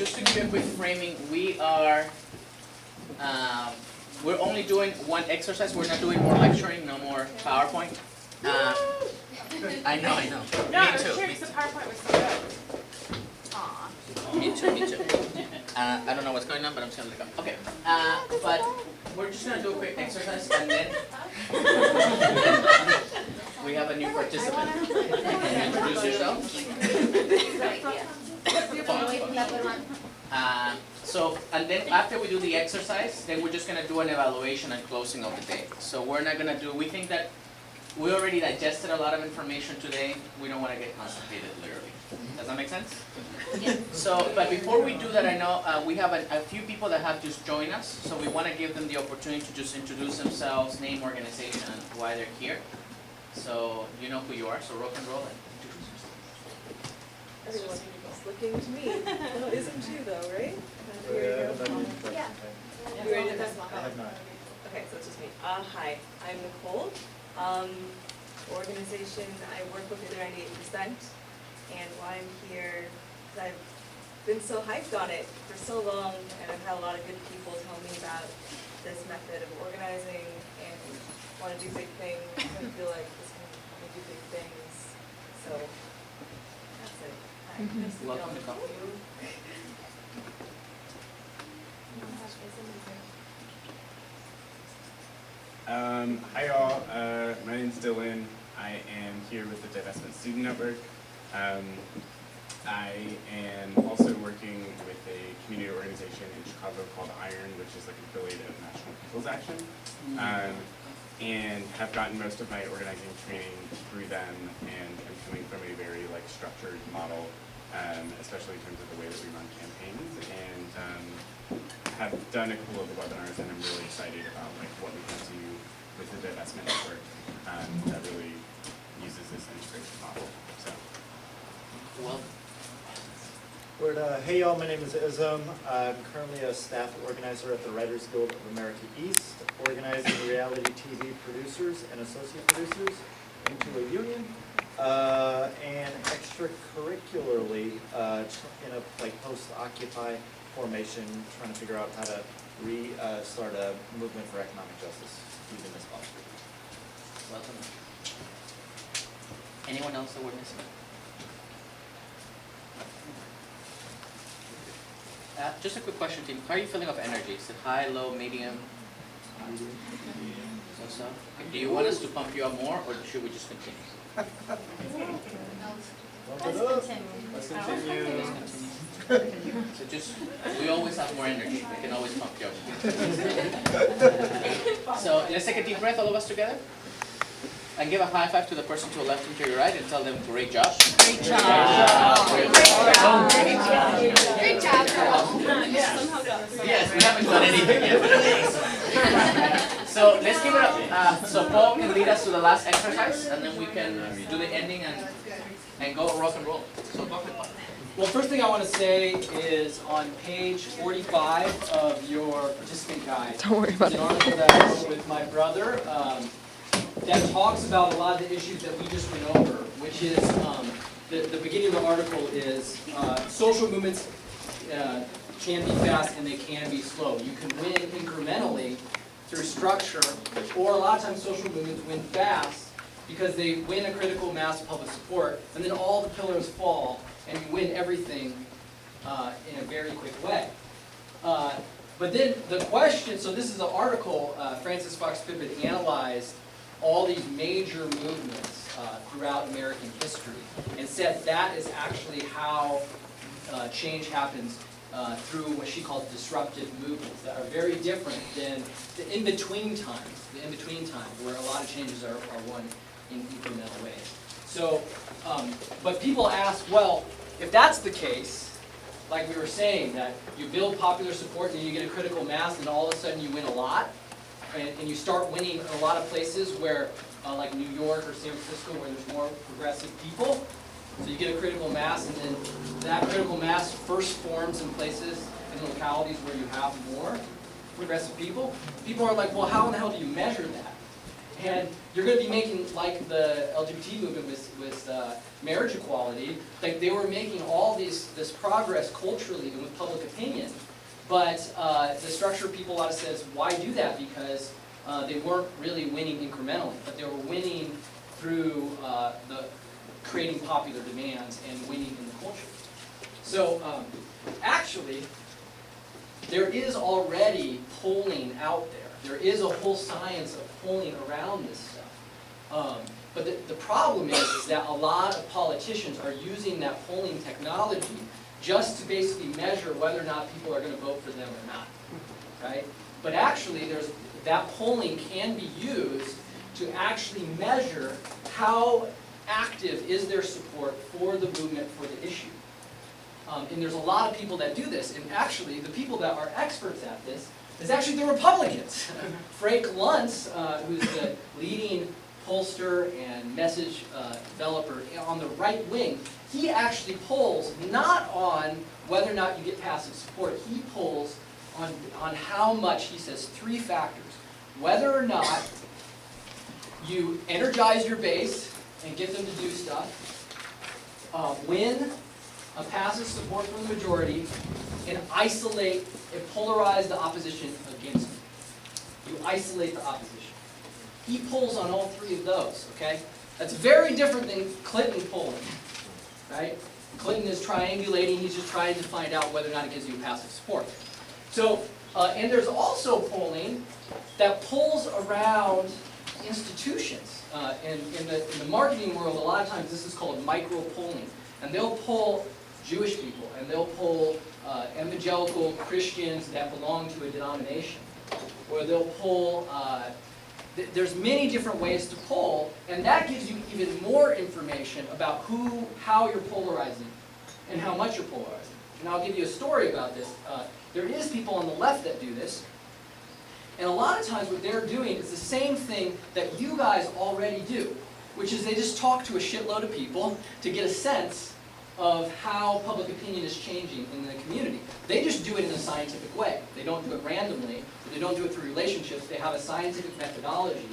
just to give you a quick framing, we're only doing one exercise. We're not doing more lecturing, no more PowerPoint. I know. No, I Me was too. curious, the PowerPoint was so good. Aw. Me too. I don't know what's going on, but I'm just gonna let it go. Okay. But we're just gonna do a quick exercise, and then we have a new participant. Can you introduce yourself? And then after we do the exercise, then we're just gonna do an evaluation and closing of the day. So we're not gonna do, we think that we already digested a lot of information today. We don't wanna get constipated, literally. Does that make sense? Yeah. So, but before we do that, I know we have a few people that have just joined us, so we wanna give them the opportunity to just introduce themselves, name, organization, and why they're here. So, you know who you are, so rock and roll and introduce yourself. Everyone's looking to me. No, isn't you though, right? Yeah. You ready to test? I have not. Okay, so it's just me. Hi, I'm Nicole. Organization, I work with the 98%, and why I'm here is I've been so hyped on it for so long, and I've had a lot of good people tell me about this method of organizing and want to do big things. I feel like this can help me do big things. So that's it. Hi. Nice to meet Welcome to all come. of you. Hi all, my name's Dylan. I am here with the Divestment Student Network. I am also working with a community organization in Chicago called IRON, which is like an affiliate of National People's Action, and have gotten most of my organizing training through them, and I'm coming from a very like structured model, especially in terms of the way that we run campaigns, and have done a couple of the webinars, and I'm really excited about like what we can do with the Divestment Network that really uses this integration model. So, Well, Hey y'all, my name is Izum. I'm currently a staff organizer at the Writers Guild of America East, organizing reality TV producers and associate producers into a union. And extracurricularly, in a like post-Occupy formation, trying to figure out how to start a movement for economic justice using this model. welcome. Anyone else that we're missing? Just a quick question, team. How are you feeling of energy? Is it high, low, medium? So. Do you want us to pump you up more, or should we just continue? Let's continue. So just, we always have more energy. We can always pump you up. So let's take a deep breath, all of us together. And give a high five to the person to the left and to your right and tell them, great job. Great job. Great job, girl. Yes, we haven't done anything yet. So let's give it up. So Paul can lead us to the last exercise, and then we can do the ending and go rock and roll. So go ahead, Paul. Well, first thing I want to say is on page 45 of your participant guide, there's an article that I wrote with my brother that talks about a lot of the issues that we just went over, which is the beginning of the article is social movements can be fast and they can be slow. You can win incrementally through structure, or a lot of times social movements win fast because they win a critical mass of public support, and then all the pillars fall, and you win everything in a very quick way. But then the question, so this is an article, Francis Fox Pippin analyzed all these major movements throughout American history, and said that is actually how change happens through what she calls disruptive movements that are very different than the in-between times, where a lot of changes are won in incremental ways. So, but people ask, well, if that's the case, like we were saying, that you build popular support and then you get a critical mass and all of a sudden you win a lot, and you start winning in a lot of places where, like New York or San Francisco, where there's more progressive people, so you get a critical mass, and then that critical mass first forms in places, in localities where you have more progressive people. People are like, well, how in the hell do you measure that? And you're going to be making, like the LGBT movement with marriage equality, like they were making all this progress culturally and with public opinion. But the structure people ought to says, why do that? Because they weren't really winning incrementally, but they were winning through the creating popular demands and winning in the culture. So actually, there is already polling out there. There is a whole science of polling around this stuff. But the problem is that a lot of politicians are using that polling technology just to basically measure whether or not people are going to vote for them or not, right? But actually, that polling can be used to actually measure how active is their support for the movement, for the issue. And there's a lot of people that do this, and actually, the people that are experts at this is actually the Republicans. Frank Luntz, who's the leading pollster and message developer on the right wing, he actually polls not on whether or not you get passive support. He polls on how much, he says, 3 factors. Whether or not you energize your base and get them to do stuff, win a passive support from the majority, and isolate and polarize the opposition against you. You isolate the opposition. He polls on all 3 of those, okay? That's very different than Clinton polling, right? Clinton is triangulating, he's just trying to find out whether or not it gives you passive support. So, and there's also polling that polls around institutions. In the marketing world, a lot of times this is called micro-polling. And they'll poll Jewish people, and they'll poll evangelical Christians that belong to a denomination. Or they'll poll, there's many different ways to poll, and that gives you even more information about how you're polarizing and how much you're polarizing. And I'll give you a story about this. There is people on the left that do this, and a lot of times what they're doing is the same thing that you guys already do, which is they just talk to a shitload of people to get a sense of how public opinion is changing in the community. They just do it in a scientific way. They don't do it randomly, they don't do it through relationships. They have a scientific methodology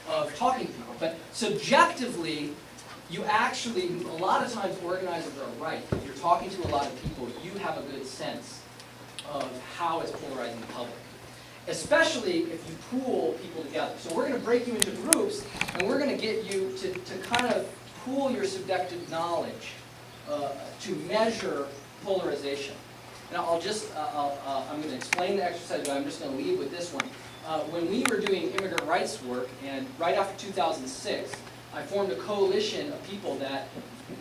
of talking to people. But subjectively, you actually, a lot of times organizers are right. If you're talking to a lot of people, you have a good sense of how it's polarizing the public. Especially if you pool people together. So we're going to break you into groups, and we're going to get you to kind of pool your subjective knowledge to measure polarization. And I'm going to explain the exercise, but I'm just going to leave with this one. When we were doing immigrant rights work, and right after 2006, I formed a coalition of people that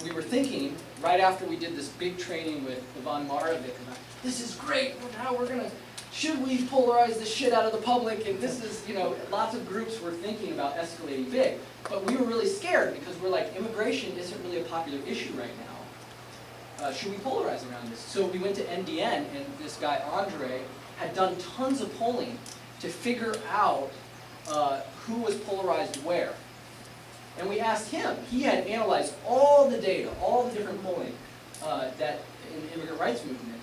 we were thinking, right after we did this big training with Ivan Marovic, about, this is great, now we're going to, should we polarize the shit out of the public? And this is, lots of groups were thinking about escalating big. But we were really scared because we're like, immigration isn't really a popular issue right now. Should we polarize around this? So we went to NDN, and this guy, Andre, had done tons of polling to figure out who was polarized where. And we asked him. He had analyzed all the data, all the different polling that in the immigrant rights movement,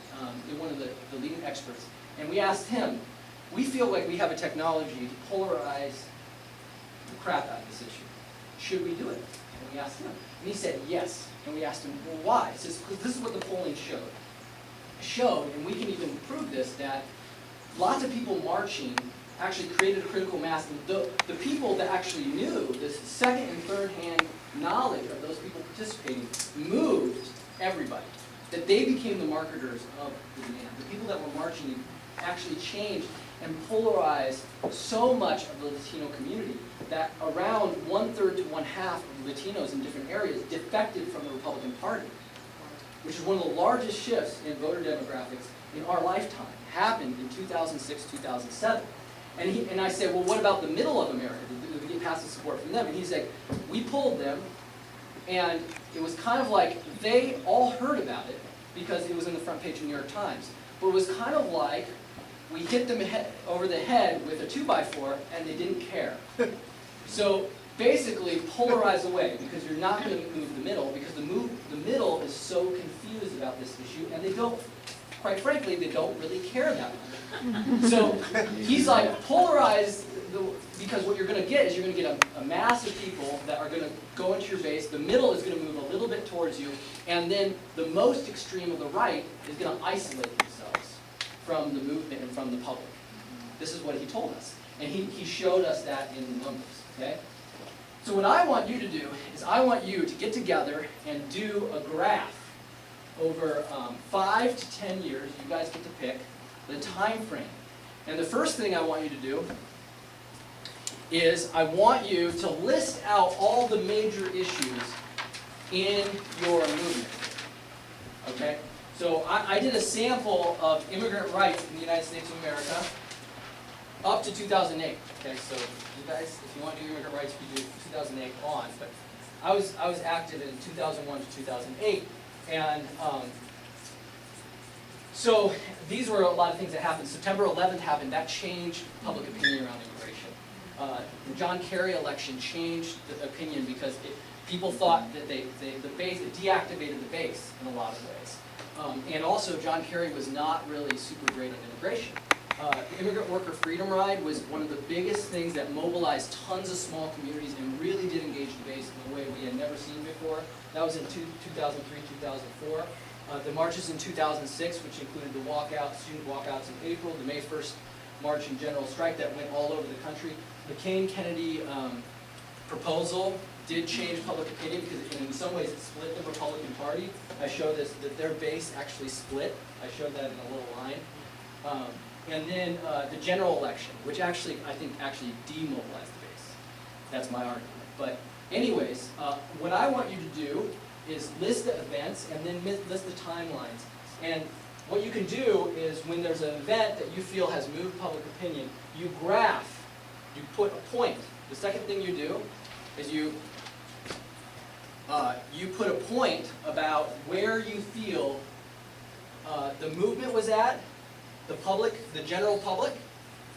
one of the leading experts. And we asked him, we feel like we have a technology to polarize the crap out of this issue. Should we do it? And we asked him. And he said yes. And we asked him, well, why? He says, because this is what the polling showed, and we can even prove this, that lots of people marching actually created a critical mass. And the people that actually knew this second and third hand knowledge of those people participating moved everybody. That they became the marketers of the demand. The people that were marching actually changed and polarized so much of the Latino community that around 1/3 to 1/2 of Latinos in different areas defected from the Republican Party, which is one of the largest shifts in voter demographics in our lifetime. Happened in 2006, 2007. And I said, well, what about the middle of America? Did we get passive support from them? And he said, we pulled them, and it was kind of like they all heard about it because it was in the front page of the New York Times. But it was kind of like we hit them over the head with a 2x4 and they didn't care. So basically polarize away, because you're not going to move the middle, because the middle is so confused about this issue, and they don't quite frankly, they don't really care that much. So he's like, polarize, because what you're going to get is you're going to get a mass of people that are going to go into your base, the middle is going to move a little bit towards you, and then the most extreme of the right is going to isolate themselves from the movement and from the public. This is what he told us. And he showed us that in the numbers, okay? So what I want you to do is I want you to get together and do a graph over 5 to 10 years. You guys get to pick the time frame. And the first thing I want you to do is I want you to list out all the major issues in your movement, okay? So I did a sample of immigrant rights in the United States of America up to 2008. Okay, so you guys, if you want to do immigrant rights, you do 2008 on. But I was active in 2001 to 2008, and so these were a lot of things that happened. September 11th happened. That changed public opinion around immigration. The John Kerry election changed the opinion because people thought that it deactivated the base in a lot of ways. And also, John Kerry was not really super great on immigration. The Immigrant Worker Freedom Ride was one of the biggest things that mobilized tons of small communities and really did engage the base in a way we had never seen before. That was in 2003, 2004. The marches in 2006, which included the student walkouts in April, the May 1st march and general strike that went all over the country. The McCain-Kennedy proposal did change public opinion because in some ways it split the Republican Party. I showed this, that their base actually split. I showed that in a little line. And then the general election, which actually, I think, actually demobilized the base. That's my argument. But anyways, what I want you to do is list the events and then list the timelines. And what you can do is when there's an event that you feel has moved public opinion, you graph, you put a point. The second thing you do is you put a point about where you feel the movement was at, the public, the general public,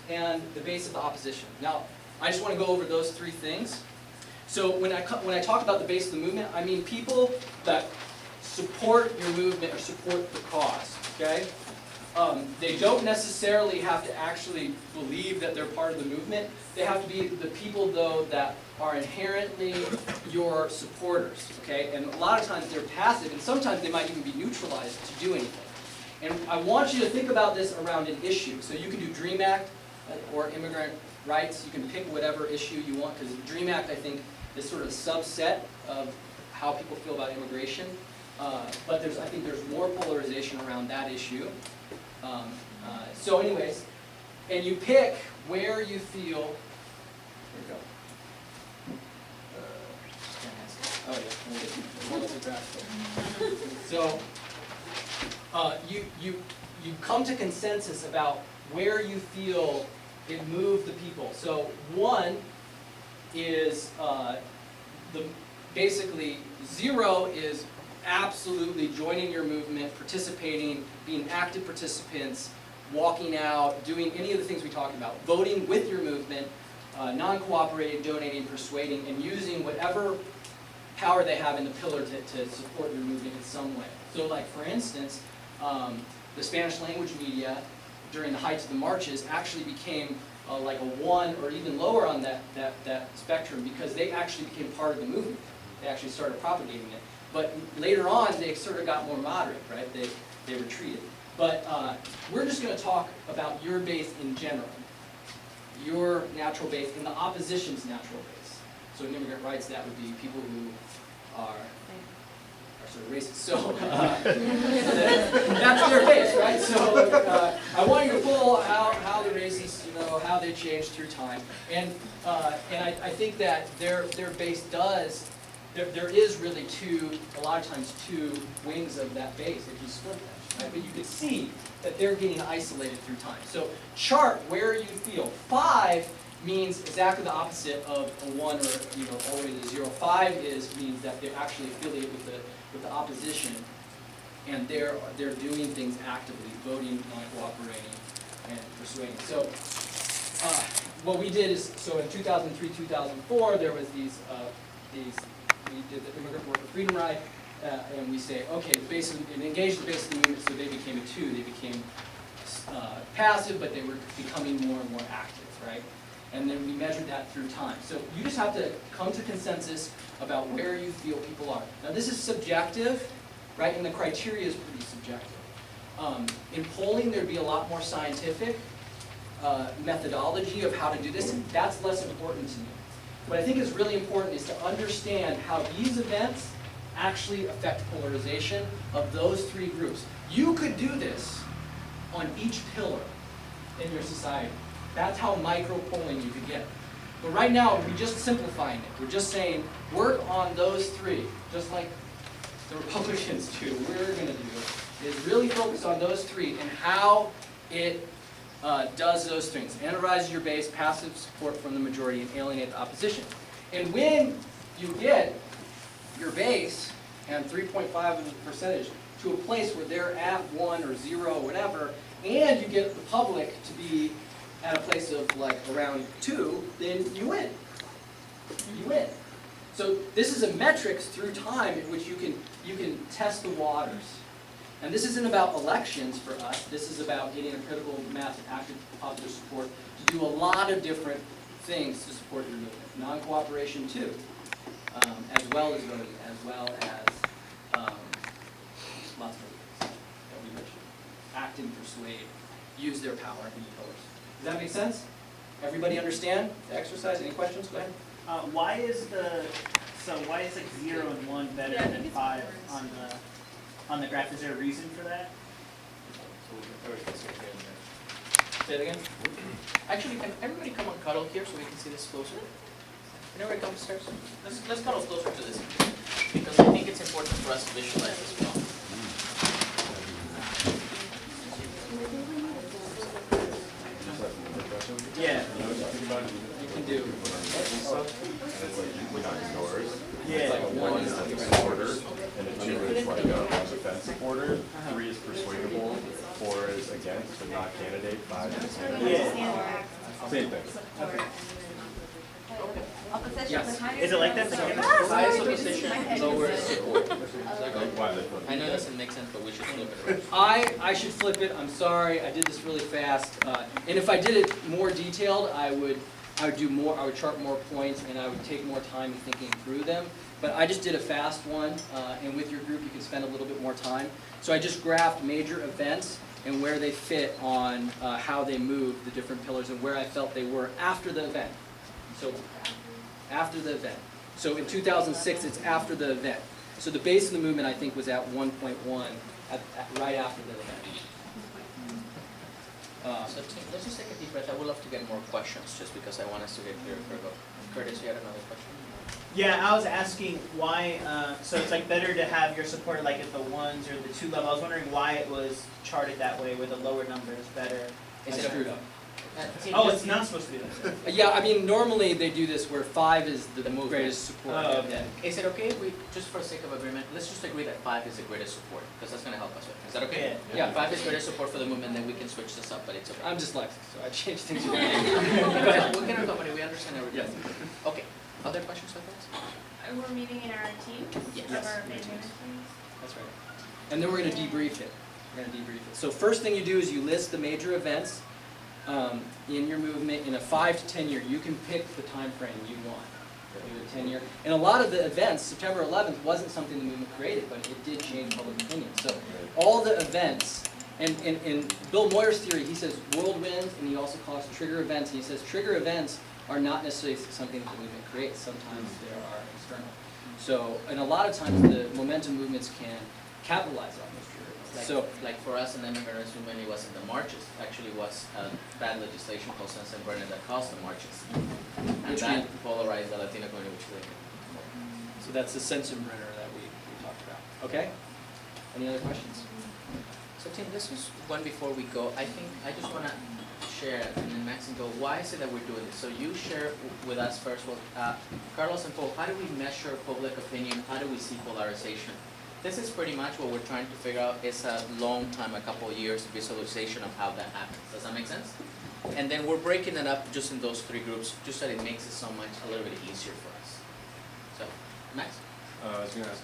and the base of the opposition. Now, I just want to go over those three things. So when I talk about the base of the movement, I mean people that support your movement or support the cause, okay? They don't necessarily have to actually believe that they're part of the movement. They have to be the people, though, that are inherently your supporters, okay? And a lot of times they're passive, and sometimes they might even be neutralized to do anything. And I want you to think about this around an issue. So you can do DREAM Act or immigrant rights. You can pick whatever issue you want, because the DREAM Act, I think, is sort of a subset of how people feel about immigration. But I think there's more polarization around that issue. So anyways, and you pick where you feel, here we go. Oh yeah, so you come to consensus about where you feel it moved the people. So one is basically 0 is absolutely joining your movement, participating, being active participants, walking out, doing any of the things we talked about, voting with your movement, non-cooperating, donating, persuading, and using whatever power they have in the pillar to support your movement in some way. So like for instance, the Spanish language media during the height of the marches actually became like a 1 or even lower on that spectrum because they actually became part of the movement. They actually started propagating it. But later on, they sort of got more moderate, right? They retreated. But we're just going to talk about your base in general, your natural base and the opposition's natural base. So in immigrant rights, that would be people who are sort of racist. So that's their base, right? So I want you to pull out how the racists, how they changed through time. And I think that their base does. There is really a lot of times two wings of that base if you split them, right? But you can see that they're getting isolated through time. So chart where you feel. 5 means exactly the opposite of a 1 or all the way to 0. 5 means that they're actually affiliated with the opposition, and they're doing things actively, voting, non-cooperating, and persuading. So what we did is, so in 2003, 2004, there was we did the Immigrant Worker Freedom Ride. and we say, okay, basically, and engage the base of the movement, so they became a 2, they became passive, but they were becoming more and more active, right? And then we measured that through time. So you just have to come to consensus about where you feel people are. Now this is subjective, right, and the criteria is pretty subjective. In polling, there'd be a lot more scientific methodology of how to do this, and that's less important to me. What I think is really important is to understand how these events actually affect polarization of those 3 groups. You could do this on each pillar in your society. That's how micro-polling you could get. But right now, we're just simplifying it. We're just saying, work on those 3, just like the Republicans do. What we're going to do is really focus on those 3 and how it does those things. Analyze your base, passive support from the majority, and alienate the opposition. And when you get your base and 3.5 of the percentage to a place where they're at 1 or 0 or whatever, and you get the public to be at a place of like around 2, then you win. You win. So this is a metrics through time in which you can test the waters. And this isn't about elections for us. This is about getting a critical mass of active popular support to do a lot of different things to support your movement. Non-cooperation too, as well as voting, as well as lots of other things that we mentioned. Act and persuade, use their power and be pillars. Does that make sense? Everybody understand the exercise? Any questions? Go ahead. Why is like 0 and 1 better Yeah, I than think it's 5 polarized. on the graph? Is there a reason for that? Say it again. Actually, can everybody come and cuddle here so we can see this closer? Can everybody come upstairs? Let's cuddle closer to this, because I think it's important for us to visualize as well. Yeah. You can do. Yeah. It's like 1 is Supporter, and a 2 is like a defense supporter, 3 is persuadable, 4 is against, but not candidate, 5 is candidate. Yeah. Same thing. Yes. Is it like that? Like, Highest opposition, lowest support. Why they put- I know it doesn't make sense, but we should flip it around. I should flip it. I'm sorry. I did this really fast. And if I did it more detailed, I would do more. I would chart more points, and I would take more time thinking through them. But I just did a fast one, and with your group, you can spend a little bit more time. So I just graphed major events and where they fit on how they move the different pillars and where I felt they were after the event. So after the event. So in 2006, it's after the event. So the base of the movement, I think, was at 1.1 right after the event. So Tim, let's just take a deep breath. I would love to get more questions, just because I want us to get clear. Curtis, you had another question? Yeah, I was asking why, so it's like better to have your support like at the 1s or the 2 level. I was wondering why it was charted that way with the lower numbers better. Is it screwed up? Tim, Oh, just- it's not supposed to be like that. Yeah, I mean, normally they do this where 5 is the movement. greatest support. Oh, okay. Is it okay if we, just for the sake of agreement, let's just agree that 5 is the greatest support, because that's gonna help us with. Is that okay? Yeah. 5 is greatest support for the movement, then we can switch this up, but it's okay. I'm dyslexic, so I change things around. We can accommodate, we understand everything. Okay, other questions like that? We're meeting in our teams Yes. of our management teams. That's right. And then we're going to debrief it. We're going to debrief it. So first thing you do is you list the major events in your movement in a 5 to 10 year. You can pick the time frame you want. Do a 10 year. And a lot of the events, September 11th wasn't something the movement created, but it did change public opinion. So all the events, and in Bill Moyer's theory, he says whirlwinds, and he also calls trigger events. And he says trigger events are not necessarily something that the movement creates. Sometimes they are external. So, and a lot of times the momentum movements can capitalize on those trigger events. Like, So, like for us in the immigrants movement, it wasn't the marches, actually was bad legislation called Sensenbrenner that caused the marches. And Which that polarized the Latino community, which they. so that's the Sensenbrenner that we talked about. Okay? Any other questions? So Tim, this is one before we go. I think I just want to share, and then Max can go, why is it that we're doing this? So you share with us first, well, Carlos and Paul, how do we measure public opinion? How do we see polarization? This is pretty much what we're trying to figure out. It's a long time, a couple of years visualization of how that happens. Does that make sense? And then we're breaking it up just in those 3 groups, just so that it makes it so much a little bit easier for us. So, Max? I was gonna ask